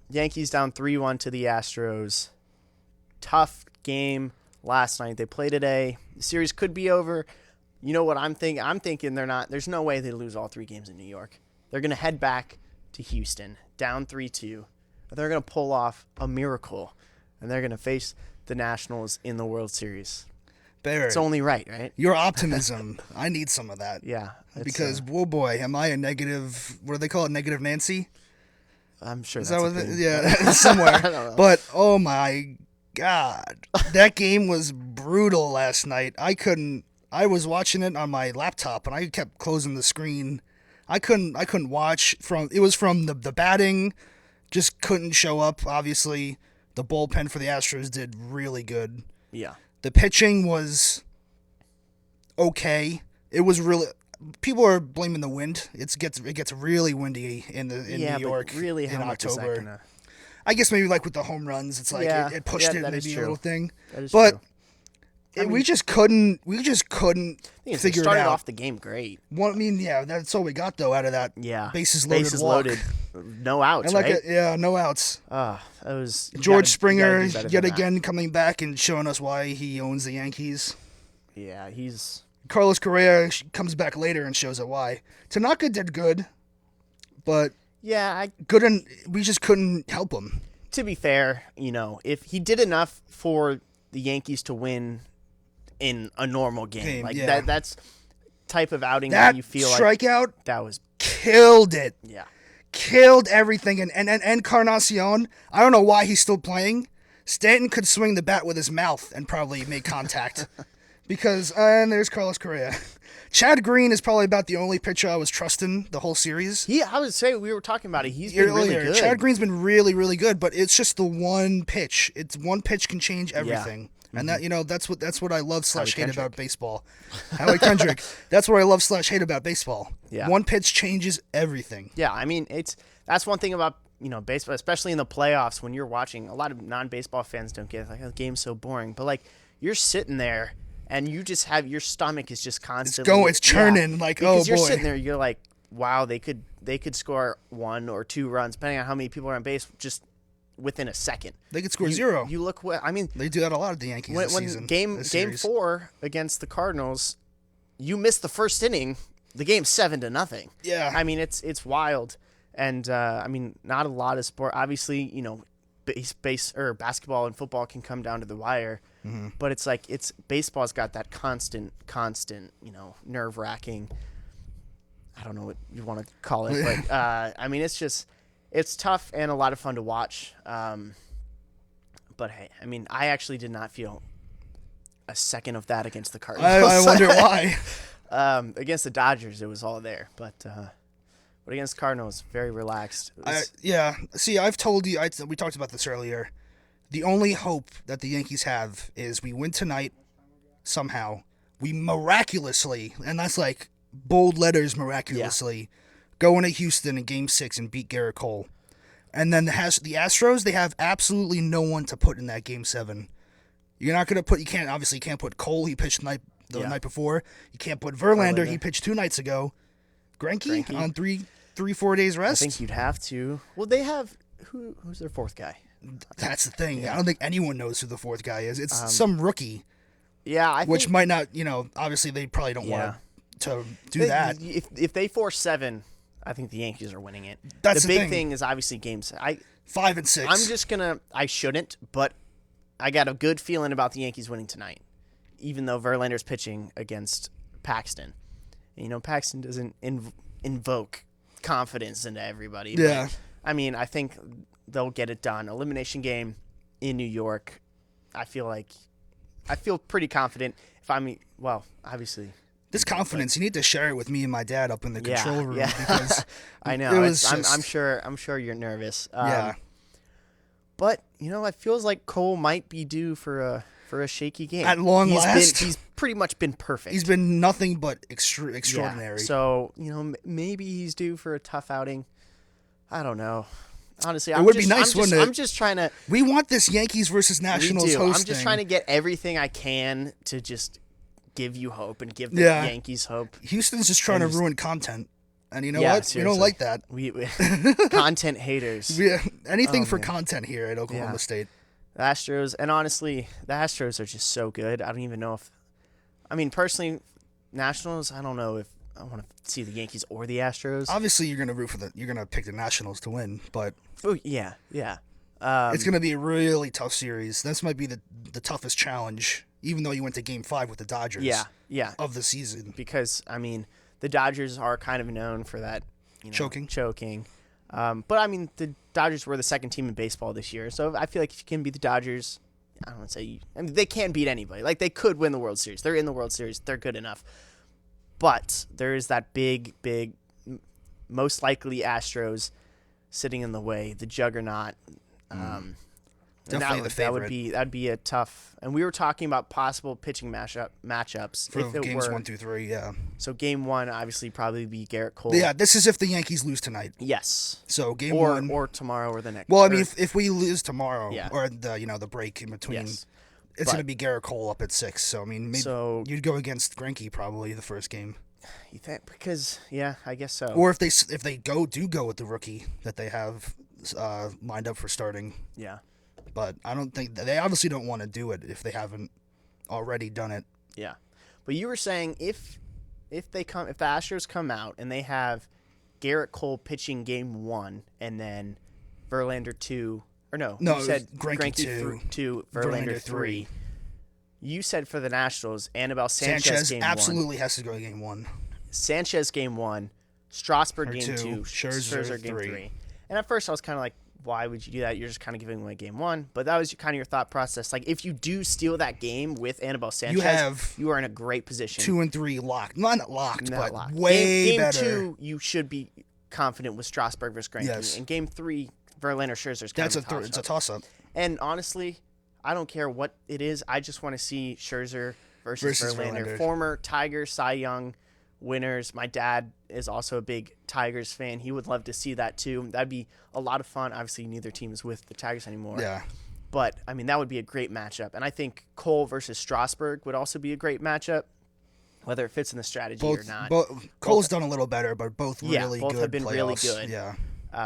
Yankees down 3-1 to the Astros. Tough game last night. They play today. The series could be over. You know what I'm thinking? I'm thinking there's no way they lose all 3 games in New York. They're going to head back to Houston, down 3-2. They're going to pull off a miracle, and they're going to face the Nationals in the World Series. Barrett, It's only right, right? your optimism. I need some of that. Yeah. Because, whoa boy, am I a negative, what do they call it, negative Nancy? I'm sure Is that's that a what thing. yeah, somewhere. But, oh my God. That game was brutal last night. I was watching it on my laptop, and I kept closing the screen. I couldn't watch from the batting, just couldn't show up, obviously. The bullpen for the Astros did really good. Yeah. The pitching was okay. It was really. People are blaming the wind. It gets really windy in New York but really, in how much is that October. gonna... I guess maybe like with the home runs, it's like Yeah, it pushed yeah, it that is maybe a true. little thing. That is But true. we just couldn't They figure it started out. off the game great. That's all we got though out of that. Yeah. Bases loaded. walk. No outs, And right? no outs. That was George Springer do better yet than that. again coming back and showing us why he owns the Yankees. Yeah, he's Carlos Correa comes back later and shows it why. Tanaka did good, but we just couldn't help him. to be fair, you know, if he did enough for the Yankees to win in a normal game, like yeah. that's type of outing That that you feel strikeout like that was killed it. yeah. Killed everything. And Encarnacion, I don't know why he's still playing. Stanton could swing the bat with his mouth and probably make contact. And there's Carlos Correa. Chad Green is probably about the only pitcher I was trusting the whole series. I would say we were talking about it. He's been really good. Chad Green's been really, really good, but it's just the one pitch. It's one pitch can change everything. And that's what I love / hate about baseball. Howie Kendrick. That's what I love / hate about baseball. Yeah. One pitch changes everything. Yeah, I mean that's one thing about baseball, especially in the playoffs when you're watching. A lot of non-baseball fans don't get it, like, the game's so boring, but like you're sitting there and you just have your stomach is just constantly It's churning like because oh you're boy. sitting there, you're like, wow, they could score 1 or 2 runs depending on how many people are on base just within a second. They could score 0. You look what I mean. They do that a lot at the Yankees this When season. game 4 against the Cardinals, you missed the first inning. The game's 7-0. Yeah. I mean it's wild, and I mean not a lot of sport. Obviously, basketball and football can come down to the wire, but it's like baseball's got that constant, nerve wracking. I don't know what you want to call it, but I mean it's tough and a lot of fun to watch. But hey, I mean I actually did not feel a second of that against the Cardinals. I wonder why. Against the Dodgers, it was all there, but against Cardinals, very relaxed. See, I've told you. We talked about this earlier. The only hope that the Yankees have is we win tonight somehow. We miraculously, and that's like bold letters, miraculously, go into Houston in Game 6 and beat Garrett Cole. And then the Astros, they have absolutely no one to put in that Game 7. You're not gonna put. You can't put Cole. He pitched the Yeah. night before. You can't put Verlander. Verlander. He pitched 2 nights ago. Greinke Greinke. on 4 days I rest. think you'd have to. Well, they have who's their fourth guy? That's the thing. I don't think anyone knows who the fourth guy is. It's Um, some rookie, Yeah, I which think, might not. Obviously they probably don't want to do that. If they force 7, I think the Yankees are winning it. That's the the big thing. thing is obviously games. 5 and 6. I'm just gonna. I shouldn't, but I got a good feeling about the Yankees winning tonight, even though Verlander's pitching against Paxton. And, Paxton doesn't invoke confidence into everybody. Yeah. But, I mean, I think they'll get it done. Elimination game in New York. I feel pretty confident. Obviously. This confidence, you need to share it with me and my dad up in the control room because I know. it was I'm just- sure you're nervous. yeah. But it feels like Cole might be due for a shaky game. At long He's last. he's pretty much been perfect. He's been nothing but Yeah. extraordinary. So maybe he's due for a tough outing. I don't know. Honestly, It would be nice, wouldn't it? I'm just trying to. We want this Yankees versus Nationals We do. hosting. I'm just trying to get everything I can to just give you hope and give the Yeah. Yankees hope. Houston's just trying And to just- ruin content, and you know Yeah, what? We don't seriously. like that. We content haters. Anything Oh, for man. content here at Oklahoma Yeah. State. The Astros, and honestly, the Astros are just so good. I don't even know if, personally, Nationals. I don't know if I want to see the Yankees or the Astros. Obviously, you're gonna pick the Nationals to win, but Oh yeah. it's gonna be a really tough series. This might be the toughest challenge, even though you went to Game 5 with the Dodgers. Yeah. Of the season. Because the Dodgers are kind of known for that Choking. But the Dodgers were the second team in baseball this year, so I feel like if you can beat the Dodgers, I don't want to say they can't beat anybody. Like they could win the World Series. They're in the World Series. They're good enough. But there is that big, most likely Astros sitting in the way, the juggernaut. And Definitely the favorite. That'd be a tough. And we were talking about possible pitching matchups For if it games were. 1 through 3, yeah. So game 1 obviously probably be Garrett Cole. Yeah, this is if the Yankees lose tonight. Yes. So game Or 1. or tomorrow or the next. Well, I or- mean, if we lose tomorrow, Yeah. or the break in between, Yes. it's But- going to be Garrett Cole up at 6. So I mean, maybe So- you'd go against Greinke probably the first game, you think because I guess so. or if they do go with the rookie that they have lined up for starting. Yeah. But I don't think they obviously don't want to do it if they haven't already done it. Yeah. But you were saying if the Astros come out and they have Garrett Cole pitching game 1 and then Verlander 2 or no, No, you it said was Greinke 2, Verlander Verlander 3. You said for the Nationals, Anibal Sanchez game 1. absolutely has to go game 1. Sanchez game 1, Strasburg Or game 2, 2, Scherzer game 3. 3. And at first I was kind of like, why would you do that? You're just kind of giving away game 1. But that was kind of your thought process. Like if you do steal that game with Anibal Sanchez, you are in a great position. 2 and 3 locked, not locked, Not but locked. way game better. 2, you should be confident with Strasburg versus Greinke. Yes. And game 3, Verlander Scherzer's kind That's of a it's a toss-up. toss up. And honestly, I don't care what it is. I just want to see Scherzer versus Verlander. Former Tiger Cy Young winners. My dad is also a big Tigers fan. He would love to see that too. That'd be a lot of fun. Obviously, neither team is with the Tigers anymore. Yeah. But, that would be a great matchup. And I think Cole versus Strasburg would also be a great matchup, whether it fits in the strategy or not. Cole's done a little better, but both Yeah, really both good have been really playoffs. good. Yeah.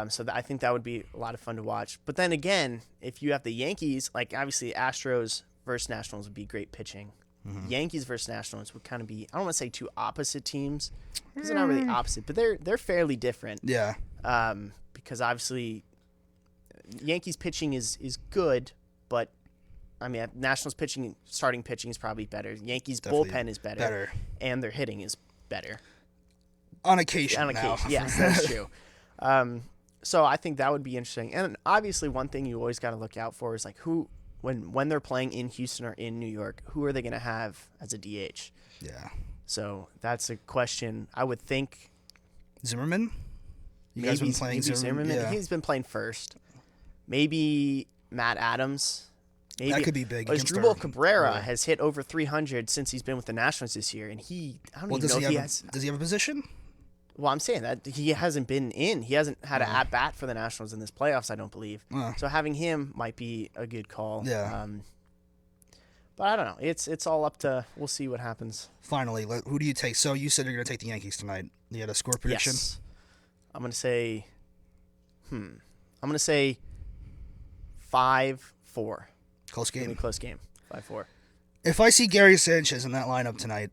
So I think that would be a lot of fun to watch. But then again, if you have the Yankees, like obviously Astros versus Nationals would be great pitching. Yankees versus Nationals would kind of be, I don't want to say two opposite teams. Because they're not really opposite, but they're fairly different. Yeah. Because obviously Yankees pitching is good, but Nationals pitching, starting pitching is probably better. Yankees Definitely bullpen is better, better. and their hitting is better. On occasion On now. occasion, yes, that's true. So I think that would be interesting. And obviously, one thing you always got to look out for is like when they're playing in Houston or in New York, who are they going to have as a DH? Yeah. So that's a question. I would think Zimmerman? You guys been playing Zimmerman. Yeah. He's been playing first. Maybe Matt Adams. Maybe That could be big. Asdrubal Cabrera has hit over 300 since he's been with the Nationals this year, and I don't even know if he has. Does he have a position? Well, I'm saying that he hasn't been in. He hasn't had an at bat for the Nationals in this playoffs, I don't believe. So having him might be a good call. Yeah. But I don't know. It's all up to, we'll see what happens. Finally, who do you take? So you said you're going to take the Yankees tonight. You had a score prediction? Yes. I'm going to say 5-4. Close Gonna be game. a close game. 5-4. If I see Gary Sanchez in that lineup tonight,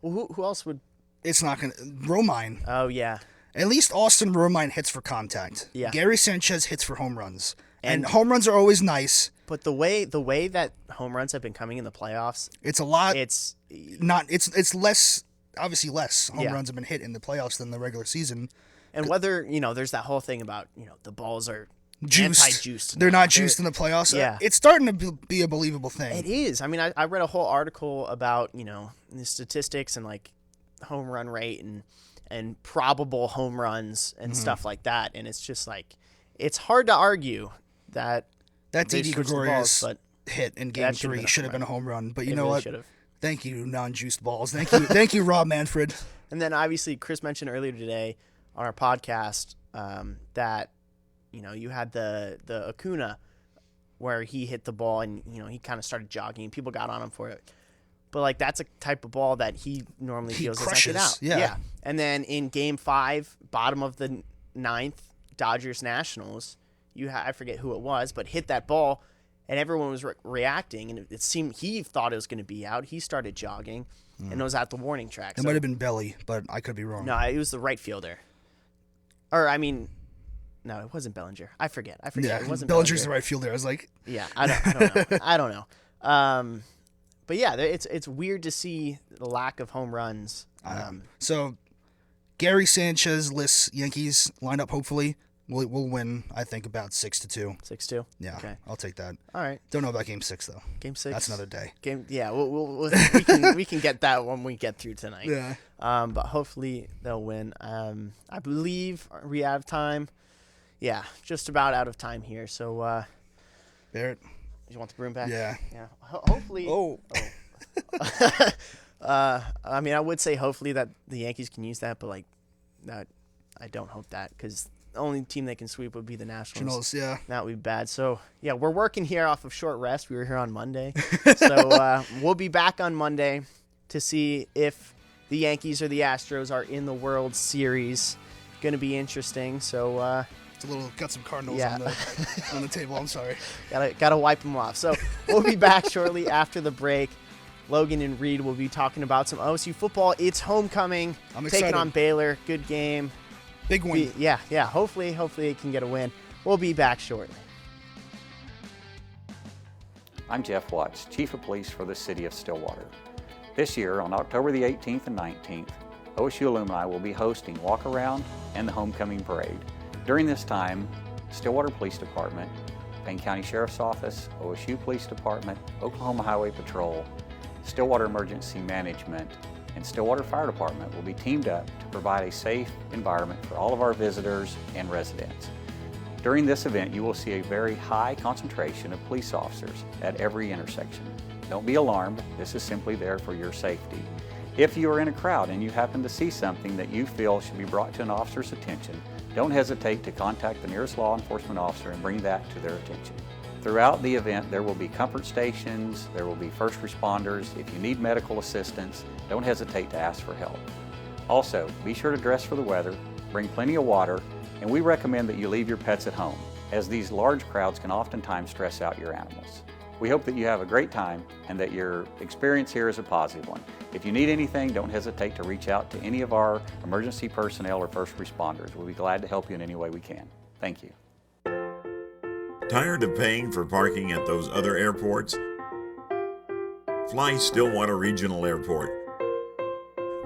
Well, who else would? it's not going to... Romine. Oh, yeah. At least Austin Romine hits for contact. Yeah. Gary Sanchez hits for home runs. And And- home runs are always nice. But the way that home runs have been coming in the playoffs, It's a lot... it's It's less... Obviously, less home Yeah. runs have been hit in the playoffs than the regular season. and whether there's that whole thing about the balls are Juiced. anti-juiced. They're now. not juiced in the playoffs. Yeah. It's starting to be a believable thing. It is. I mean, I read a whole article about the statistics and like home run rate and probable home runs and stuff like that, and it's just like it's hard to argue that That they Didi switched the balls, Gregorius but hit in Game that should've 3 been a should have home been a home run. But you it know really what? should've. Thank you, non-juiced balls. Thank you, Rob Manfred. And then obviously Chris mentioned earlier today on our podcast that you had the Acuna where he hit the ball and he kind of started jogging. People got on him for it, but like that's a type of ball that he normally He feels doesn't get crushes, out. yeah. And then in Game 5, bottom of the ninth, Dodgers Nationals, I forget who it was, but hit that ball. And everyone was reacting, and it seemed he thought it was going to be out. He started jogging, and it was at the warning track. It might have been Belly, but I could be wrong. No, it was the right fielder. Or I mean, no, it wasn't Bellinger. I forget. Yeah, It wasn't Bellinger's Bellinger. the right fielder. I was like, Yeah, I don't know. I don't know. But yeah, it's weird to see the lack of home runs. so Gary Sanchez lists Yankees lineup. Hopefully, we'll win. I think about 6-2. 6-2. Yeah, Okay. I'll take that. All right. Don't know about Game 6 though. Game 6. That's another day. Game. Yeah. We can get that when we get through tonight. Yeah. But hopefully they'll win. I believe we have time. Yeah, just about out of time here. So, Barrett. you want the broom back? Yeah. Yeah. Hopefully. Oh. I mean, I would say hopefully that the Yankees can use that, but like, that I don't hope that because the only team they can sweep would be the Nationals. Yeah. That would be bad. So yeah, we're working here off of short rest. We were here on Monday, so we'll be back on Monday to see if the Yankees or the Astros are in the World Series. Going to be interesting. So It's a little got some Cardinals Yeah. on the table. I'm sorry. gotta wipe them off. So we'll be back shortly after the break. Logan and Reed will be talking about some OSU football. It's homecoming. I'm taking excited. on Baylor. Good game. Big win. Yeah. Hopefully it can get a win. We'll be back shortly. I'm Jeff Watts, Chief of Police for the City of Stillwater. This year, on October the 18th and 19th, OSU alumni will be hosting Walk Around and the Homecoming Parade. During this time, Stillwater Police Department, Payne County Sheriff's Office, OSU Police Department, Oklahoma Highway Patrol, Stillwater Emergency Management, and Stillwater Fire Department will be teamed up to provide a safe environment for all of our visitors and residents. During this event, you will see a very high concentration of police officers at every intersection. Don't be alarmed, this is simply there for your safety. If you are in a crowd and you happen to see something that you feel should be brought to an officer's attention, don't hesitate to contact the nearest law enforcement officer and bring that to their attention. Throughout the event, there will be comfort stations, there will be first responders. If you need medical assistance, don't hesitate to ask for help. Also, be sure to dress for the weather, bring plenty of water, and we recommend that you leave your pets at home, as these large crowds can oftentimes stress out your animals. We hope that you have a great time and that your experience here is a positive one. If you need anything, don't hesitate to reach out to any of our emergency personnel or first responders. We'll be glad to help you in any way we can. Thank you. Tired of paying for parking at those other airports? Fly Stillwater Regional Airport.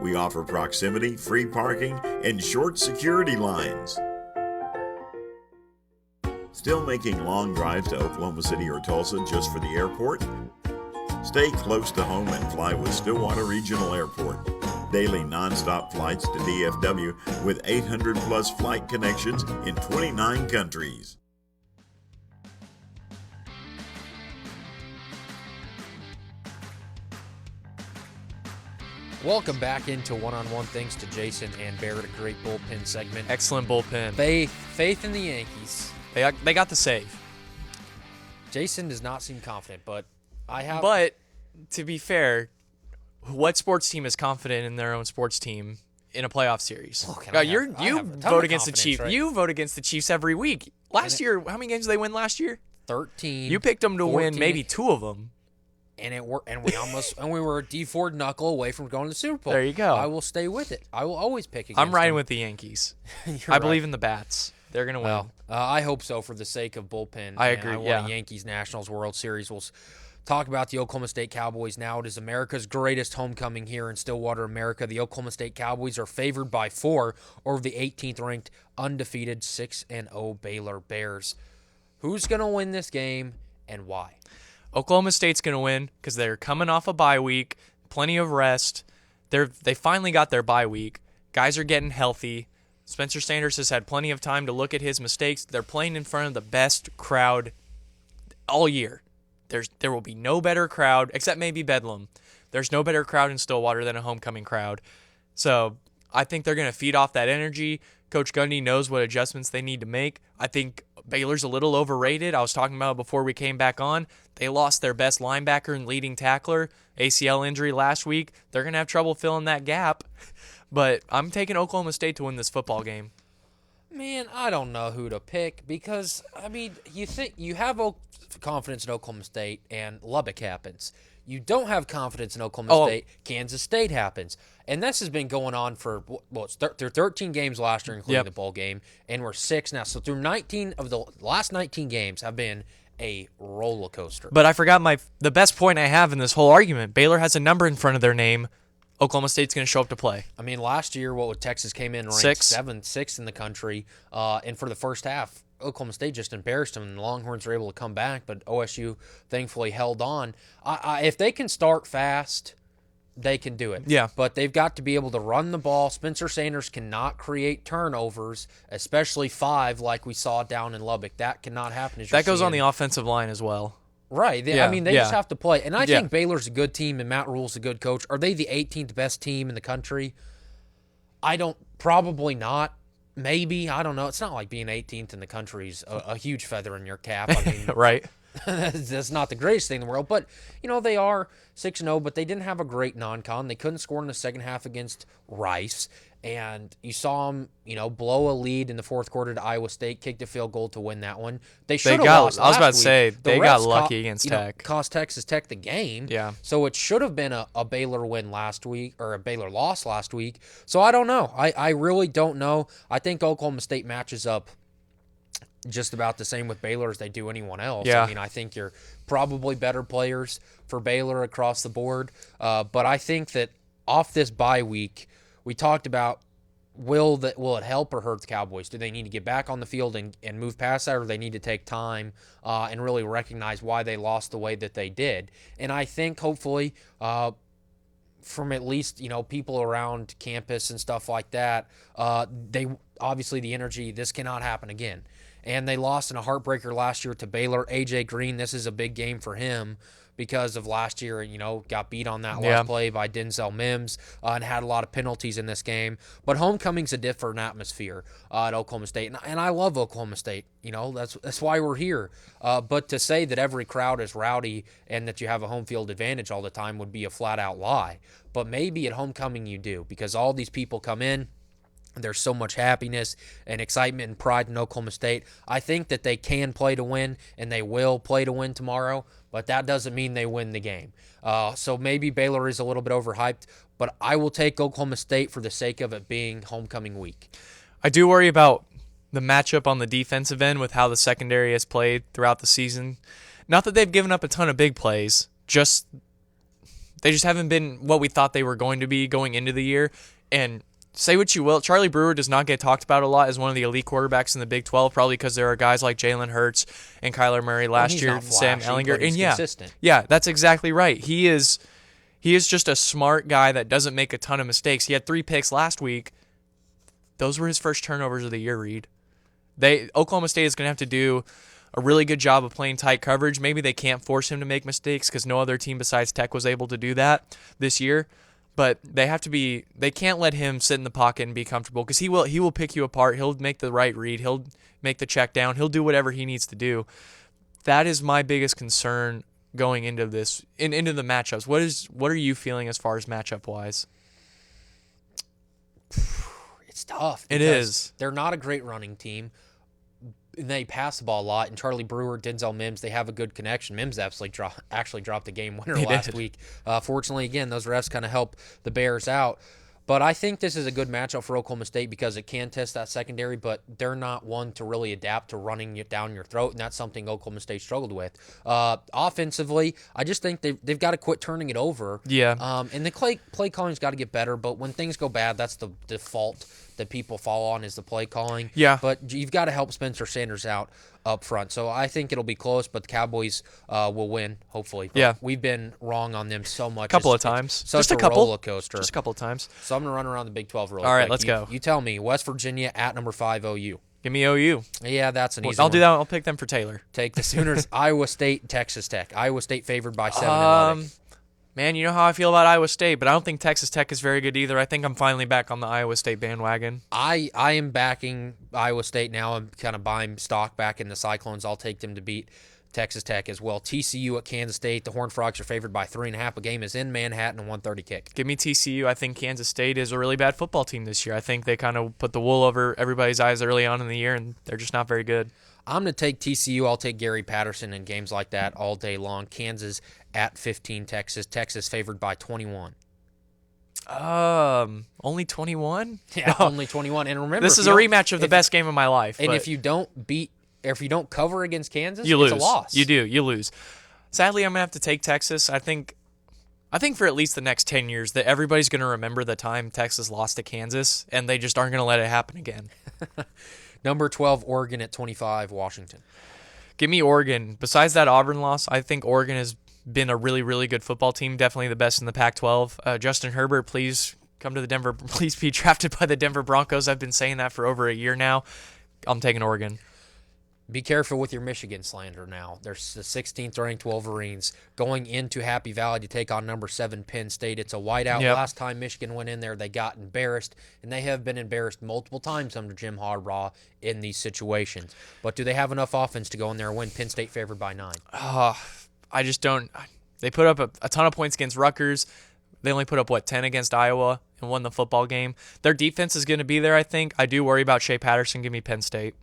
We offer proximity, free parking, and short security lines. Still making long drives to Oklahoma City or Tulsa just for the airport? Stay close to home and fly with Stillwater Regional Airport. Daily non-stop flights to DFW with 800 plus flight connections in 29 countries. Welcome back into one-on-one. Thanks to Jason and Barrett, a great bullpen segment. Excellent bullpen. Faith in the Yankees. They got the save. Jason does not seem confident, but I have. But to be fair, what sports team is confident in their own sports team in a playoff series? You vote against the Chiefs. Right? You vote against the Chiefs every week. Last year, how many games did they win last year? 13. You picked them to 14, win maybe 2 of them. And we were a D4 knuckle away from going to the Super Bowl. There you go. I will stay with it. I will always pick against I'm riding them. with the Yankees. You're I believe right. in the Bats. They're going to win. Well, I hope so for the sake of bullpen. I And agree, I want yeah. a Yankees-Nationals World Series. We'll talk about the Oklahoma State Cowboys now. It is America's greatest homecoming here in Stillwater, America. The Oklahoma State Cowboys are favored by 4 over the 18th-ranked, undefeated 6-0 Baylor Bears. Who's going to win this game and why? Oklahoma State's going to win because they're coming off a bye week, plenty of rest. They finally got their bye week. Guys are getting healthy. Spencer Sanders has had plenty of time to look at his mistakes. They're playing in front of the best crowd all year. There will be no better crowd, except maybe Bedlam. There's no better crowd in Stillwater than a homecoming crowd. So I think they're going to feed off that energy. Coach Gundy knows what adjustments they need to make. I think Baylor's a little overrated. I was talking about it before we came back on. They lost their best linebacker and leading tackler, ACL injury last week. They're going to have trouble filling that gap. But I'm taking Oklahoma State to win this football game. Man, I don't know who to pick because, I mean, you think you have confidence in Oklahoma State and Lubbock happens. You don't have confidence in Oklahoma State, Kansas State happens. And this has been going on for, through 13 games last year, including the bowl game, and we're 6 now. So through 19 of the last 19 games have been a roller coaster. But I forgot the best point I have in this whole argument. Baylor has a number in front of their name. Oklahoma State's going to show up to play. I mean, last year, Texas came in ranked 6th in the country, and for the first half, Oklahoma State just embarrassed them, and the Longhorns were able to come back, but OSU thankfully held on. If they can start fast, they can do it. Yeah. But they've got to be able to run the ball. Spencer Sanders cannot create turnovers, especially 5 like we saw down in Lubbock. That cannot happen. That goes on the offensive line as well. Right. They just have to play. And I think Baylor's a good team and Matt Rule's a good coach. Are they the 18th best team in the country? Probably not. Maybe. I don't know. It's not like being 18th in the country is a huge feather in your cap. I mean, right. That's not the greatest thing in the world. But, they are 6-0, but they didn't have a great non-con. They couldn't score in the second half against Rice. And you saw them, blow a lead in the fourth quarter to Iowa State, kicked a field goal to win that one. They should have lost. I was about to last say, week. they got lucky against Tech. Cost Texas Tech the game. Yeah. So it should have been a Baylor win last week, or a Baylor loss last week. So I don't know. I really don't know. I think Oklahoma State matches up just about the same with Baylor as they do anyone else. Yeah. I mean, I think you're probably better players for Baylor across the board. But I think that off this bye week, we talked about will it help or hurt the Cowboys? Do they need to get back on the field and move past that, or do they need to take time and really recognize why they lost the way that they did? And I think hopefully from at least, people around campus and stuff like that, they obviously the energy, this cannot happen again. And they lost in a heartbreaker last year to Baylor. A.J. Green, this is a big game for him because of last year, got beat on that last play by Denzel Mims and had a lot of penalties in this game. But homecoming's a different atmosphere at Oklahoma State. And I love Oklahoma State. That's why we're here. But to say that every crowd is rowdy and that you have a home field advantage all the time would be a flat-out lie. But maybe at homecoming you do because all these people come in. There's so much happiness and excitement and pride in Oklahoma State. I think that they can play to win, and they will play to win tomorrow, but that doesn't mean they win the game. So maybe Baylor is a little bit overhyped, but I will take Oklahoma State for the sake of it being homecoming week. I do worry about the matchup on the defensive end with how the secondary has played throughout the season. Not that they've given up a ton of big plays, they just haven't been what we thought they were going to be going into the year. And say what you will, Charlie Brewer does not get talked about a lot as one of the elite quarterbacks in the Big 12, probably because there are guys like Jalen Hurts and Kyler Murray last year, Sam Ehlinger. And consistent. Yeah, that's exactly right. He is just a smart guy that doesn't make a ton of mistakes. He had 3 picks last week. Those were his first turnovers of the year, Reed. Oklahoma State is going to have to do a really good job of playing tight coverage. Maybe they can't force him to make mistakes because no other team besides Tech was able to do that this year. But they can't let him sit in the pocket and be comfortable because he will pick you apart. He'll make the right read. He'll make the check down. He'll do whatever he needs to do. That is my biggest concern going into this into the matchups? What are you feeling as far as matchup wise? It's tough. It because is. They're not a great running team. And they pass the ball a lot. And Charlie Brewer, Denzel Mims, they have a good connection. Mims actually dropped the game winner last week. Fortunately, again, those refs kind of help the Bears out. But I think this is a good matchup for Oklahoma State because it can test that secondary, but they're not one to really adapt to running it down your throat, and that's something Oklahoma State struggled with. Offensively, I just think they've got to quit turning it over. Yeah. And the play calling's got to get better, but when things go bad, that's the default that people fall on is the play calling. Yeah. But you've got to help Spencer Sanders out up front. So I think it'll be close, but the Cowboys will win, hopefully. But yeah. We've been wrong on them so much. A couple of times. Just a couple. Roller coaster. Just a couple of times. So I'm going to run around the Big 12 real quick. All right, let's go. You tell me. West Virginia at number 5 OU. Give me OU. Yeah, that's an easy I'll one. do that. I'll pick them for Taylor. Take the Sooners. Iowa State, Texas Tech. Iowa State favored by 7 Man, you know how I feel about Iowa State, but I don't think Texas Tech is very good either. I think I'm finally back on the Iowa State bandwagon. I am backing Iowa State now. I'm kind of buying stock back in the Cyclones. I'll take them to beat Texas Tech as well. TCU at Kansas State. The Horned Frogs are favored by 3.5. A game is in Manhattan, a 1:30 kick. Give me TCU. I think Kansas State is a really bad football team this year. I think they kind of put the wool over everybody's eyes early on in the year, and they're just not very good. I'm going to take TCU. I'll take Gary Patterson in games like that all day long. Kansas at 15, Texas. Texas favored by 21. Only 21? Yeah, only 21. And remember, this is a rematch of the best game of my life. And if you don't cover against Kansas, you lose. It's a loss. You lose. Sadly, I'm going to have to take Texas. I think for at least the next 10 years that everybody's going to remember the time Texas lost to Kansas, and they just aren't going to let it happen again. Number 12, Oregon at 25, Washington. Give me Oregon. Besides that Auburn loss, I think Oregon has been a really, really good football team, definitely the best in the Pac-12. Justin Herbert, please come to the Denver. Please be drafted by the Denver Broncos. I've been saying that for over a year now. I'm taking Oregon. Be careful with your Michigan slander now. There's the 16th ranked Wolverines going into Happy Valley to take on number 7 Penn State. It's a whiteout. Yep. Last time Michigan went in there, they got embarrassed, and they have been embarrassed multiple times under Jim Harbaugh in these situations. But do they have enough offense to go in there and win? Penn State favored by 9. I just don't. They put up a ton of points against Rutgers. They only put up, 10 against Iowa and won the football game. Their defense is going to be there, I think. I do worry about Shea Patterson. Give me Penn State.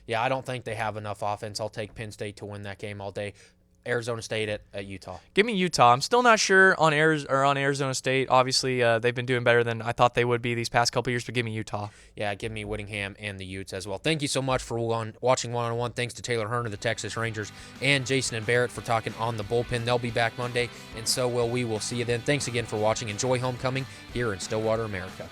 Yeah, I don't think they have enough offense. I'll take Penn State to win that game all day. Arizona State at Utah. Give me Utah. I'm still not sure on Arizona State. Obviously, they've been doing better than I thought they would be these past couple years, but give me Utah. Yeah, give me Whittingham and the Utes as well. Thank you so much for watching One-on-One. Thanks to Taylor Hearn of the Texas Rangers and Jason and Barrett for talking on the bullpen. They'll be back Monday, and so will we. We'll see you then. Thanks again for watching. Enjoy homecoming here in Stillwater, America.